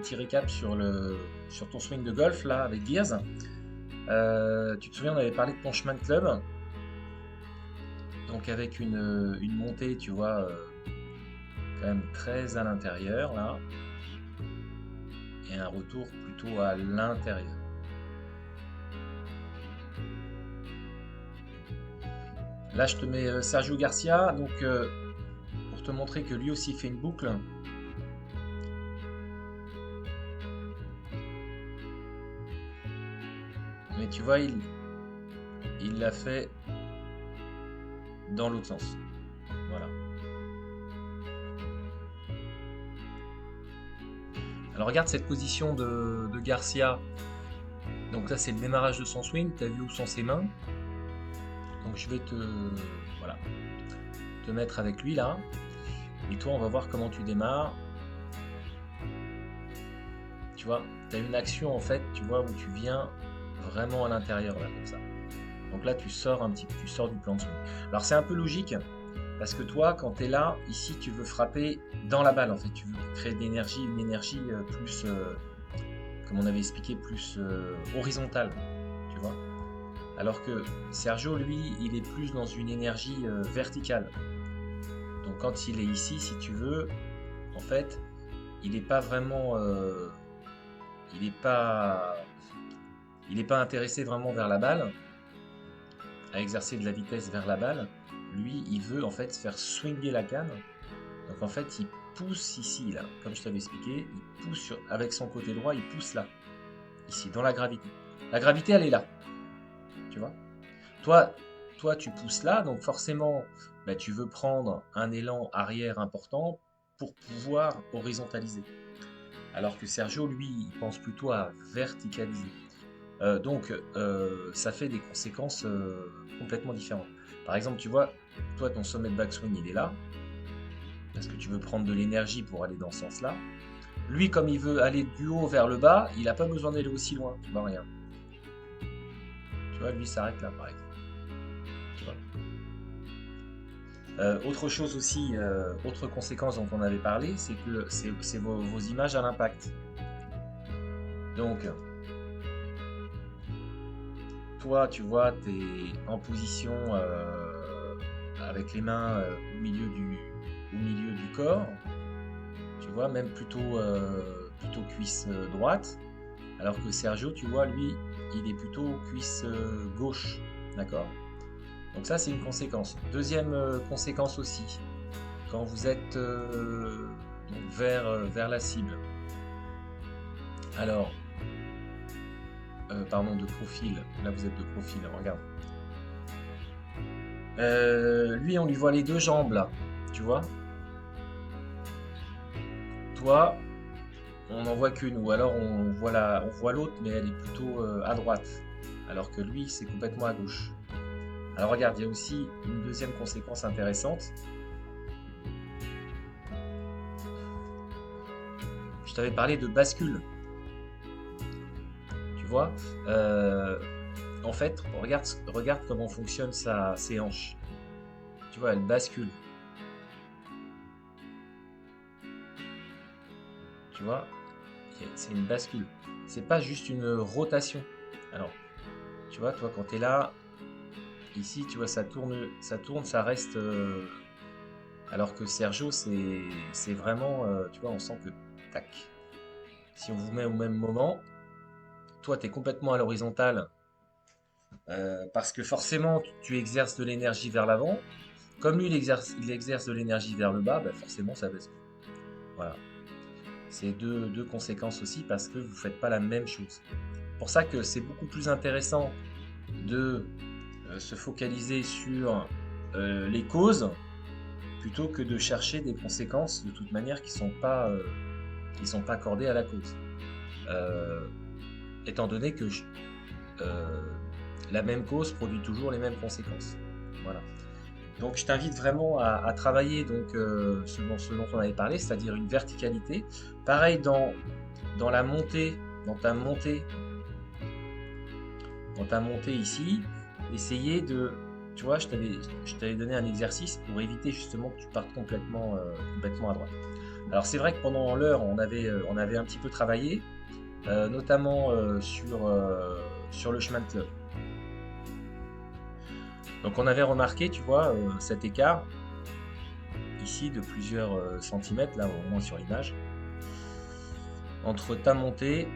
petit récap sur ton swing de golf là avec Gears. Tu te souviens, on avait parlé de ton chemin de club, donc avec une montée, tu vois, quand même très à l'intérieur là, et un retour plutôt à l'intérieur. Là, je te mets Sergio Garcia, donc pour te montrer que lui aussi fait une boucle. Mais tu vois, il l'a fait dans l'autre sens. Voilà. Alors regarde cette position de Garcia. Donc là, c'est le démarrage de son swing. Tu as vu où sont ses mains. Donc je vais voilà, te mettre avec lui là. Et toi, on va voir comment tu démarres. Tu vois, tu as une action en fait, tu vois, où tu viens vraiment à l'intérieur là, comme ça. Donc là, tu sors du plan de swing. Alors c'est un peu logique, parce que toi, quand tu es là, ici, tu veux frapper dans la balle, en fait. Tu veux créer de l'énergie, une énergie plus, comme on avait expliqué, plus horizontale, tu vois. Alors que Sergio, lui, il est plus dans une énergie verticale. Donc quand il est ici, si tu veux, en fait, il n'est pas vraiment... il n'est pas intéressé vraiment vers la balle, à exercer de la vitesse vers la balle. Lui, il veut en fait faire swinger la canne. Donc en fait, il pousse ici, là, comme je t'avais expliqué, il pousse avec son côté droit, il pousse là, ici, dans la gravité. La gravité, elle est là, tu vois. Toi, tu pousses là, donc forcément, bah, tu veux prendre un élan arrière important pour pouvoir horizontaliser. Alors que Sergio, lui, il pense plutôt à verticaliser. Donc, ça fait des conséquences complètement différentes. Par exemple, tu vois, toi, ton sommet de backswing, il est là, parce que tu veux prendre de l'énergie pour aller dans ce sens-là. Lui, comme il veut aller du haut vers le bas, il n'a pas besoin d'aller aussi loin. Tu vois, rien. Tu vois, lui, il s'arrête là, par exemple. Tu vois. Autre chose aussi, autre conséquence dont on avait parlé, c'est que c'est vos images à l'impact. Donc, toi, tu vois, tu es en position avec les mains au milieu du corps. Tu vois, même plutôt cuisse droite. Alors que Sergio, tu vois, lui, il est plutôt cuisse gauche. D'accord? Donc ça, c'est une conséquence. Deuxième conséquence aussi, quand vous êtes donc vers la cible. Alors, pardon, de profil. Là, vous êtes de profil, regarde. Lui, on lui voit les deux jambes, là. Tu vois? Toi, on n'en voit qu'une. Ou alors, on voit l'autre, mais elle est plutôt à droite. Alors que lui, c'est complètement à gauche. Alors, regarde, il y a aussi une deuxième conséquence intéressante. Je t'avais parlé de bascule. Tu vois, en fait, regarde comment fonctionnent ses hanches. Tu vois, elle bascule. Tu vois, c'est une bascule. C'est pas juste une rotation. Alors, tu vois, toi, quand tu es là, ici, tu vois, ça tourne, ça reste. Alors que Sergio, c'est vraiment, tu vois, on sent que, tac. Si on vous met au même moment, toi, tu es complètement à l'horizontale. Parce que forcément, tu exerces de l'énergie vers l'avant. Comme lui, il exerce de l'énergie vers le bas, bah forcément, ça baisse. Voilà. C'est deux conséquences aussi parce que vous ne faites pas la même chose. C'est pour ça que c'est beaucoup plus intéressant de se focaliser sur les causes plutôt que de chercher des conséquences de toute manière qui sont pas accordées à la cause. Étant donné que la même cause produit toujours les mêmes conséquences. Voilà. Donc je t'invite vraiment à travailler donc, ce dont on avait parlé, c'est-à-dire une verticalité. Pareil dans la montée, dans ta montée ici, essayer de, tu vois, je t'avais donné un exercice pour éviter justement que tu partes complètement à droite. Alors c'est vrai que pendant l'heure, on avait un petit peu travaillé, notamment sur le chemin de club. Donc on avait remarqué, tu vois, cet écart ici de plusieurs centimètres, là au moins sur l'image, entre ta montée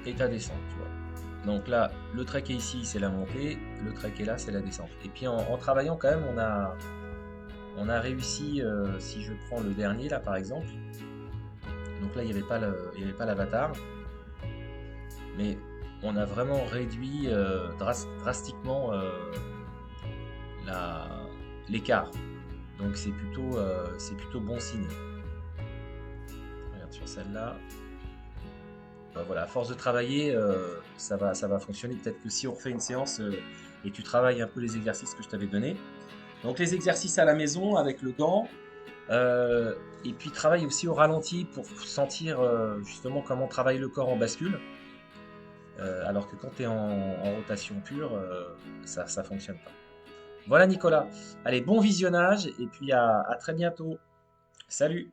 et ta descente, tu vois. Donc là, le trek est ici, c'est la montée, le trek est là, c'est la descente. Et puis en travaillant quand même, on a réussi, si je prends le dernier là par exemple, donc là il y avait pas l'avatar, mais on a vraiment réduit drastiquement la- l'écart. Donc c'est plutôt bon signe. Regarde sur celle-là. Voilà, à force de travailler, ça va fonctionner. Peut-être que si on refait une séance et tu travailles un peu les exercices que je t'avais donnés. Donc les exercices à la maison avec le gant. euh, et puis travaille aussi au ralenti pour sentir justement comment travaille le corps en bascule. Alors que quand tu es en rotation pure, ça fonctionne pas. Voilà Nicolas. Allez, bon visionnage et puis à très bientôt. Salut!